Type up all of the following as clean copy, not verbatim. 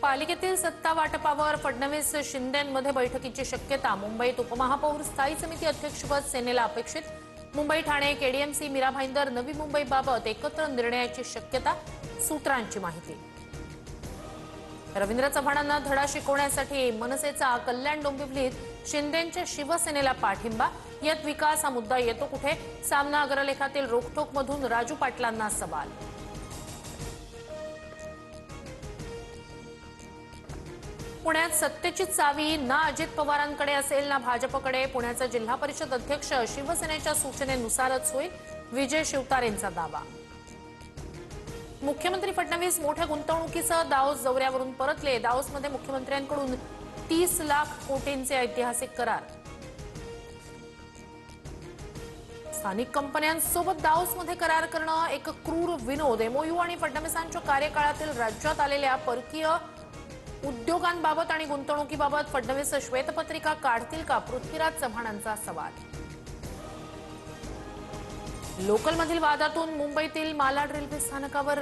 पालिकेतील सत्ता वाटपावर फडणवीस शिंदेंमध्ये बैठकीची शक्यता। मुंबईत उपमहापौर स्थायी समिती अध्यक्षपद सेनेला अपेक्षित। मुंबई ठाणे केडीएमसी मीरा भाईंदर नवी मुंबईबाबत एकत्र निर्णयाची शक्यता, सूत्रांची माहिती। रवींद्र चव्हाणांना धडा शिकवण्यासाठी मनसेचा कल्याण डोंबिवलीत शिंदेंच्या शिवसेनेला पाठिंबा। यात विकास हा मुद्दा येतो कुठे? सामना अग्रलेखातील रोखठोकमधून राजू पाटलांना सवाल। पुण्यात सत्तेची चावी ना अजित पवारांकडे असेल ना भाजपकडे। पुण्याचा जिल्हा परिषद अध्यक्ष शिवसेनेच्या सूचनेनुसारच होईल, विजय शिवतारेंचा दावा। मुख्यमंत्री फडणवीस मोठ्या गुंतवणुकीसह दाओस दौऱ्यावरून परतले। दाओसमध्ये मुख्यमंत्र्यांकडून 30 लाख कोटींचे ऐतिहासिक करार। स्थानिक कंपन्यांसोबत दाओसमध्ये करार करणं एक क्रूर विनोद। एमओयू आणि फडणवीसांच्या कार्यकाळातील राज्यात आलेल्या परकीय उद्योगांबाबत आणि गुंतवणुकीबाबत फडणवीस श्वेतपत्रिका काढतील का? पृथ्वीराज चव्हाणांचा सवाल। लोकलमधील वादातून मुंबईतील मालाड रेल्वे स्थानकावर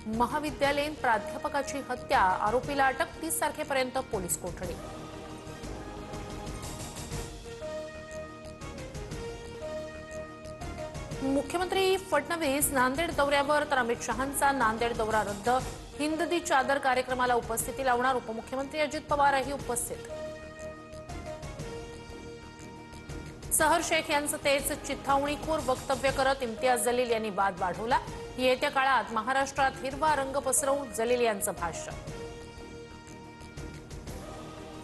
महाविद्यालयीन प्राध्यापकाची हत्या। आरोपीला अटक, 30 तारखेपर्यंत पोलीस कोठडी। मुख्यमंत्री फडणवीस नांदेड दौऱ्यावर तर अमित शहांचा नांदेड दौरा रद्द। हिंद दी चादर कार्यक्रमाला उपस्थिती लावणार उपमुख्यमंत्री अजित पवारही उपस्थित। सहर शेख यांचं तेच चिथावणीखोर वक्तव्य करत इम्तियाज जलील यांनी वाद वाढवला। येत्या काळात महाराष्ट्रात हिरवा रंग पसरवू, जलील यांचं भाष्य।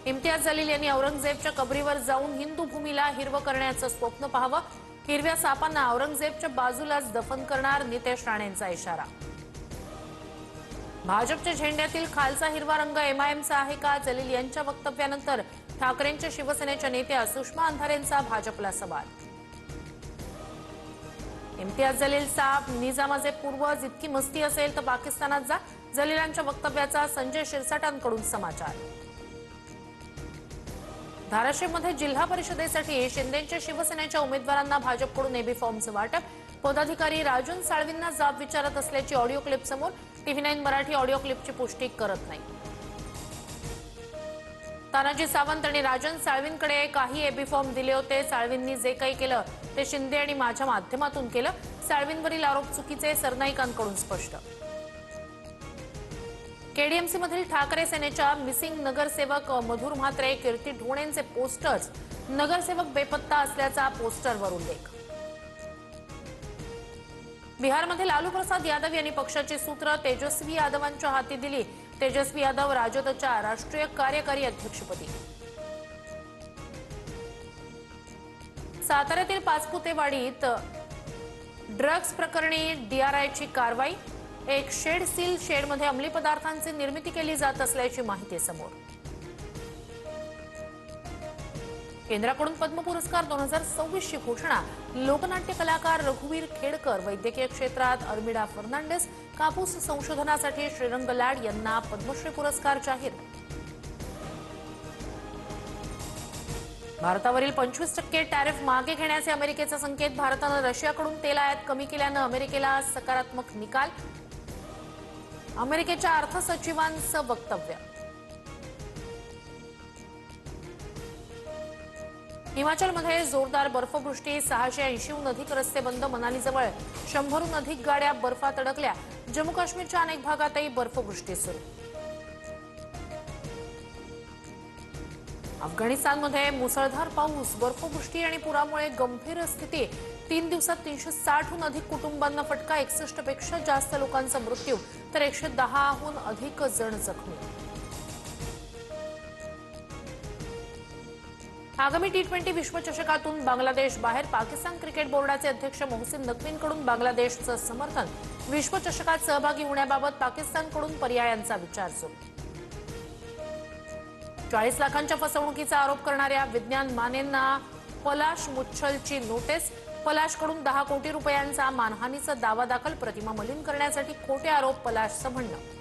इम्तियाज जलील यांनी औरंगजेबच्या कबरीवर जाऊन हिंदू भूमीला हिरवं करण्याचं स्वप्न पाहावं। हिरव्या सापांना औरंगजेबच्या बाजूलाच दफन करणार, नितेश राणेंचा इशारा। भाजपच्या झेंड्यातील खालचा हिरवा रंग एमआयएमचा आहे का? जलील यांच्या वक्तव्यानंतर ठाकरेंच्या शिवसेनेच्या नेत्या सुषमा अंधारेंचा भाजपला सवाल। इम्तियाज जलील साहेब, निजामाचे पूर्वज इतकी मस्ती असेल तर पाकिस्तानात जा। जलीलांच्या वक्तव्याचा संजय शिरसाटांकडून समाचार। धाराशिवमध्ये जिल्हा परिषदेसाठी शिंदेंच्या शिवसेनेच्या उमेदवारांना भाजपकडून एबी फॉर्मचं वाटप। पदाधिकारी राजन साळवींना जाब विचारत असल्याची ऑडिओ क्लिप समोर। TV9 मराठी ऑडिओ क्लिपची पुष्टी करत नाही। तानाजी सावंत आणि राजन साळवींकडे काही एबी फॉर्म दिले होते। साळवींनी जे काही केलं ते शिंदे आणि माझ्या माध्यमातून केलं। साळवींवरील आरोप चुकीचे, सरनाईकांकडून स्पष्ट। केडीएमसीमधील ठाकरे सेनेच्या मिसिंग नगरसेवक मधुर म्हात्रे, कीर्ती ढोणेंचे पोस्टर्स। नगरसेवक बेपत्ता असल्याचा पोस्टरवर उल्लेख। बिहारमध्ये लालू प्रसाद यादव यांनी पक्षाची सूत्र तेजस्वी यादवांच्या हाती दिली। तेजस्वी यादव राजदच्या राष्ट्रीय कार्यकारी अध्यक्षपदी। साताऱ्यातील पाचपुतेवाडीत ड्रग्ज प्रकरणी DRIची कारवाई। एक शेड सील शेडमध्ये अंमली पदार्थांची निर्मिती केली जात असल्याची माहिती समोर। केंद्राकडून पद्म पुरस्कार 2026 ची घोषणा। लोकनाट्य कलाकार रघुवीर खेडकर, वैद्यकीय क्षेत्रात अर्मिडा फर्नांडिस, कापूस संशोधनासाठी श्रीरंग लाड यांना पद्मश्री पुरस्कार जाहीर। भारतावरील 25% टॅरिफ मागे घेण्याचे अमेरिकेचा संकेत। भारतानं रशियाकडून तेल आयात कमी केल्यानं अमेरिकेला सकारात्मक निकाल। अमेरिकेच्या अर्थ सचिवांचं वक्तव्य। हिमाचलमध्ये जोरदार बर्फवृष्टी। 680हून अधिक रस्ते बंद। मनालीजवळ 100हून अधिक गाड्या बर्फात अडकल्या। जम्मू काश्मीरच्या अनेक भागातही बर्फवृष्टी सुरू। अफगाणिस्तानमध्ये मुसळधार पाऊस, बर्फवृष्टी आणि पुरामुळे गंभीर स्थिती। 3 दिवसात 360हून अधिक कुटुंबांना फटका। 61 पेक्षा जास्त लोकांचा मृत्यू तर 110हून अधिक जण जखमी। आगामी T20 विश्वचषकातून बांगलादेश बाहेर। पाकिस्तान क्रिकेट बोर्डाचे अध्यक्ष मोहसिन नकवींकडून बांगलादेशचं समर्थन। विश्वचषकात सहभागी होण्याबाबत पाकिस्तानकडून पर्यायांचा विचार सुरू। 40 लाखांच्या फसवणुकीचा आरोप करणाऱ्या विज्ञान मानेंना पलाश मुच्छलची नोटीस। पलाशकडून 10 कोटी रुपयांचा मानहानीचा दावा दाखल। प्रतिमा मलिन करण्यासाठी खोटे आरोप, पलाशचं म्हणणं।